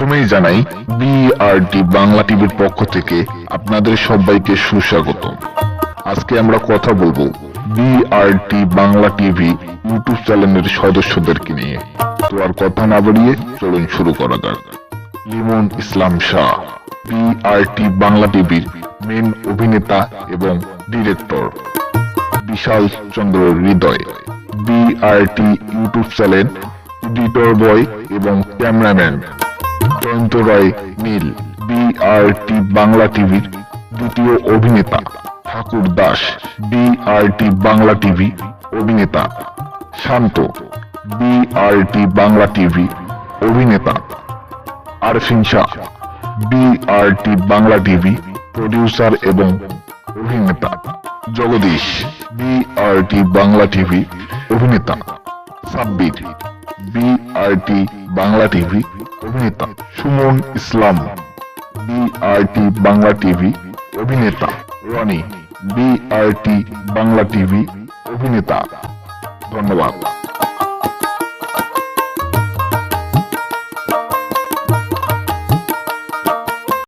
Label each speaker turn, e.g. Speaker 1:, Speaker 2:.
Speaker 1: প্রথমেই জানাই বিআরটি বাংলা টিভির পক্ষ থেকে আপনাদের সবাইকে সুস্বাগত। আজকে আমরা কথা বলবো বিআরটি বাংলা টিভি ইউটিউব চ্যানেলের সদস্যদেরকে নিয়ে। তো আর কথা না বাড়িয়ে চলুন শুরু করা যাক। লিমন ইসলাম শাহ বিআরটি বাংলা টিভির মেন অভিনেতা এবং ডিরেক্টর। বিশাল চন্দ্র হৃদয় বিআরটি ইউটিউব চ্যানেল এডিটর বয় এবং ক্যামেরাম্যান। জয়ন্ত রায় নীল বিআরটি বাংলা টিভির দ্বিতীয় অভিনেতা। ঠাকুর দাস বিআরটি বাংলা টিভি অভিনেতা। শান্ত বিআরটি বাংলা টিভি অভিনেতা। Arfin Shah BRT Bangla TV producer এবং অভিনেতা। জগদীশ বিআরটি বাংলা টিভি অভিনেতা। সাব্বির বিআরটি বাংলা টিভি অভিনেতা। সুমন ইসলাম বিআরটি বাংলা টিভি অভিনেতা। রনি বিআরটি বাংলা টিভি অভিনেতা। ধন্যবাদ।